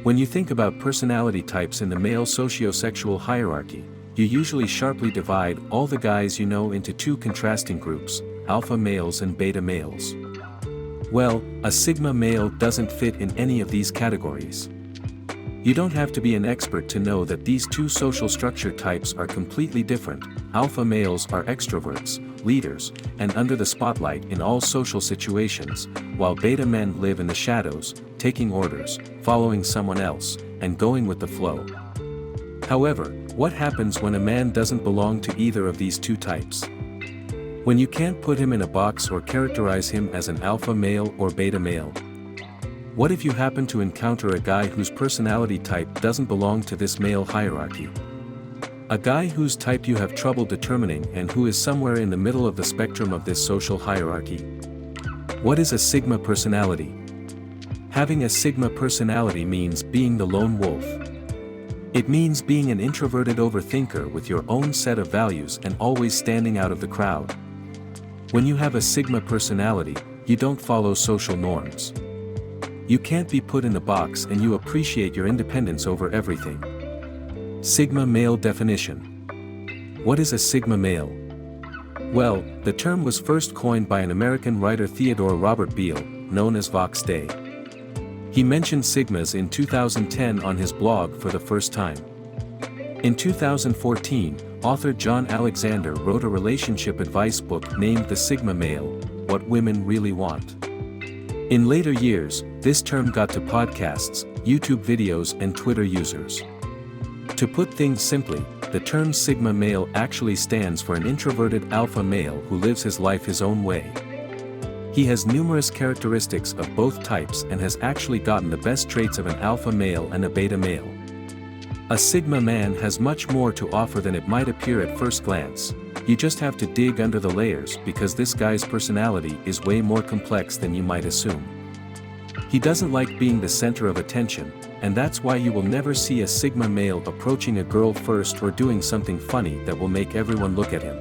When you think about personality types in the male sociosexual hierarchy, you usually sharply divide all the guys you know into two contrasting groups, alpha males and beta males. Well, a sigma male doesn't fit in any of these categories. You don't have to be an expert to know that these two social structure types are completely different. Alpha males are extroverts, leaders, and under the spotlight in all social situations, while beta men live in the shadows, taking orders, following someone else, and going with the flow. However, what happens when a man doesn't belong to either of these two types? When you can't put him in a box or characterize him as an alpha male or beta male? What if you happen to encounter a guy whose personality type doesn't belong to this male hierarchy? A guy whose type you have trouble determining and who is somewhere in the middle of the spectrum of this social hierarchy. What is a sigma personality? Having a sigma personality means being the lone wolf. It means being an introverted overthinker with your own set of values and always standing out of the crowd. When you have a sigma personality, you don't follow social norms. You can't be put in a box and you appreciate your independence over everything. Sigma male definition. What is a sigma male? Well, the term was first coined by an American writer Theodore Robert Beale, known as Vox Day. He mentioned sigmas in 2010 on his blog for the first time. In 2014, author John Alexander wrote a relationship advice book named The Sigma Male: What Women Really Want. In later years, this term got to podcasts, YouTube videos and Twitter users. To put things simply, the term Sigma male actually stands for an introverted alpha male who lives his life his own way. He has numerous characteristics of both types and has actually gotten the best traits of an alpha male and a beta male. A Sigma man has much more to offer than it might appear at first glance. You just have to dig under the layers because this guy's personality is way more complex than you might assume. He doesn't like being the center of attention, and that's why you will never see a Sigma male approaching a girl first or doing something funny that will make everyone look at him.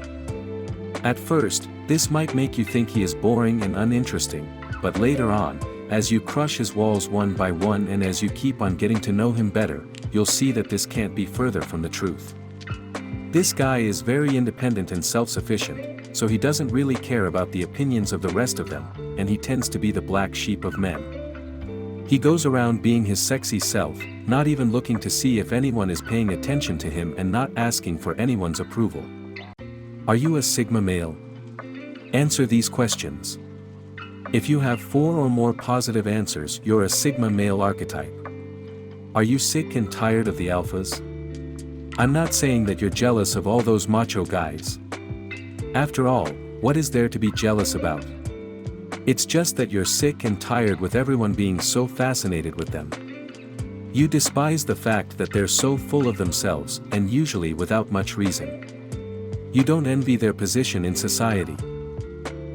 At first, this might make you think he is boring and uninteresting, but later on, as you crush his walls one by one and as you keep on getting to know him better, you'll see that this can't be further from the truth. This guy is very independent and self-sufficient, so he doesn't really care about the opinions of the rest of them, and he tends to be the black sheep of men. He goes around being his sexy self, not even looking to see if anyone is paying attention to him and not asking for anyone's approval. Are you a Sigma male? Answer these questions. If you have 4 or more positive answers, you're a Sigma male archetype. Are you sick and tired of the alphas? I'm not saying that you're jealous of all those macho guys. After all, what is there to be jealous about? It's just that you're sick and tired with everyone being so fascinated with them. You despise the fact that they're so full of themselves and usually without much reason. You don't envy their position in society.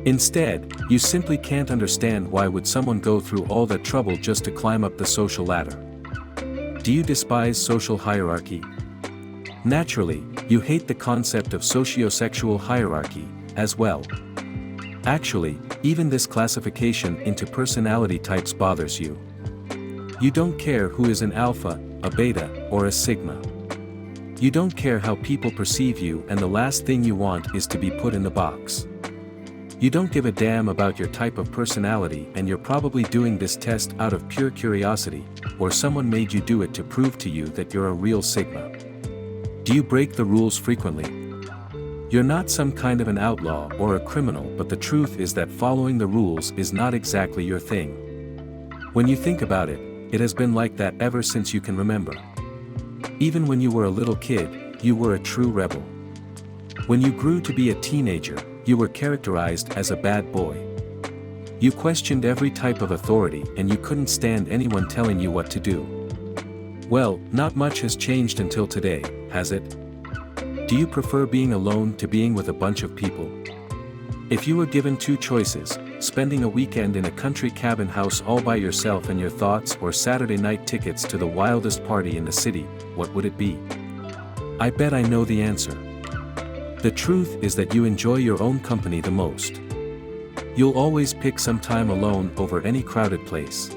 Instead, you simply can't understand why would someone go through all that trouble just to climb up the social ladder. Do you despise social hierarchy? Naturally, you hate the concept of sociosexual hierarchy, as well. Actually, even this classification into personality types bothers you. You don't care who is an alpha, a beta, or a sigma. You don't care how people perceive you, and the last thing you want is to be put in the box. You don't give a damn about your type of personality, and you're probably doing this test out of pure curiosity, or someone made you do it to prove to you that you're a real sigma. Do you break the rules frequently? You're not some kind of an outlaw or a criminal, but the truth is that following the rules is not exactly your thing. When you think about it, it has been like that ever since you can remember. Even when you were a little kid, you were a true rebel. When you grew to be a teenager, you were characterized as a bad boy. You questioned every type of authority and you couldn't stand anyone telling you what to do. Well, not much has changed until today, has it? Do you prefer being alone to being with a bunch of people? If you were given 2 choices, spending a weekend in a country cabin house all by yourself and your thoughts, or Saturday night tickets to the wildest party in the city, what would it be? I bet I know the answer. The truth is that you enjoy your own company the most. You'll always pick some time alone over any crowded place.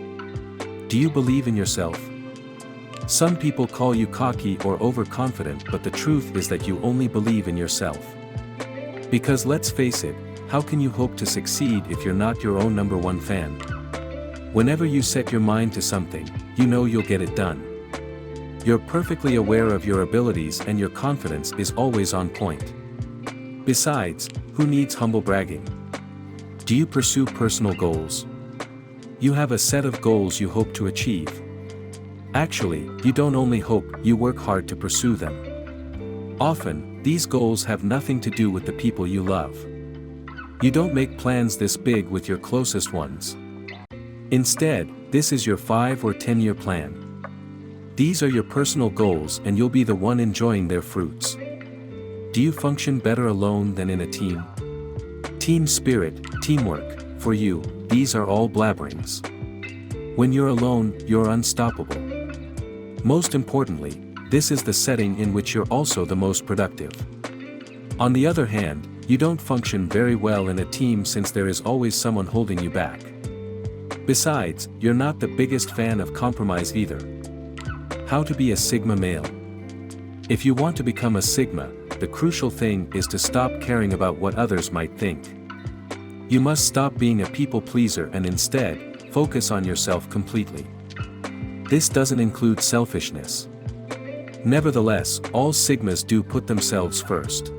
Do you believe in yourself? Some people call you cocky or overconfident, but the truth is that you only believe in yourself. Because let's face it, how can you hope to succeed if you're not your own number one fan? Whenever you set your mind to something, you know you'll get it done. You're perfectly aware of your abilities and your confidence is always on point. Besides, who needs humble bragging? Do you pursue personal goals? You have a set of goals you hope to achieve. Actually, you don't only hope, you work hard to pursue them. Often, these goals have nothing to do with the people you love. You don't make plans this big with your closest ones. Instead, this is your 5 or 10-year plan. These are your personal goals and you'll be the one enjoying their fruits. Do you function better alone than in a team? Team spirit, teamwork, for you, these are all blabberings. When you're alone, you're unstoppable. Most importantly, this is the setting in which you're also the most productive. On the other hand, you don't function very well in a team since there is always someone holding you back. Besides, you're not the biggest fan of compromise either. How to be a Sigma male? If you want to become a Sigma, the crucial thing is to stop caring about what others might think. You must stop being a people pleaser and instead, focus on yourself completely. This doesn't include selfishness. Nevertheless, all Sigmas do put themselves first.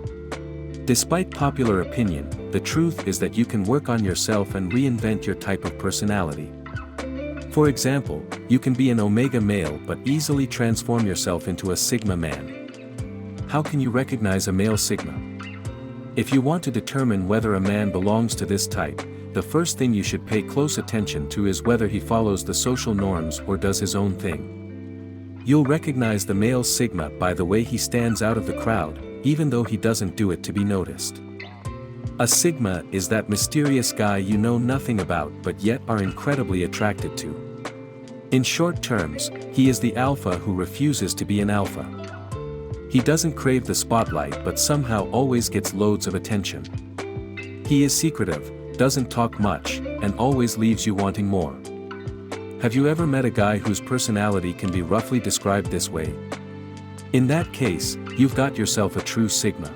Despite popular opinion, the truth is that you can work on yourself and reinvent your type of personality. For example, you can be an Omega male but easily transform yourself into a Sigma man. How can you recognize a male Sigma? If you want to determine whether a man belongs to this type, the first thing you should pay close attention to is whether he follows the social norms or does his own thing. You'll recognize the male Sigma by the way he stands out of the crowd, even though he doesn't do it to be noticed. A Sigma is that mysterious guy you know nothing about but yet are incredibly attracted to. In short terms, he is the alpha who refuses to be an alpha. He doesn't crave the spotlight but somehow always gets loads of attention. He is secretive, doesn't talk much, and always leaves you wanting more. Have you ever met a guy whose personality can be roughly described this way? In that case, you've got yourself a true Sigma.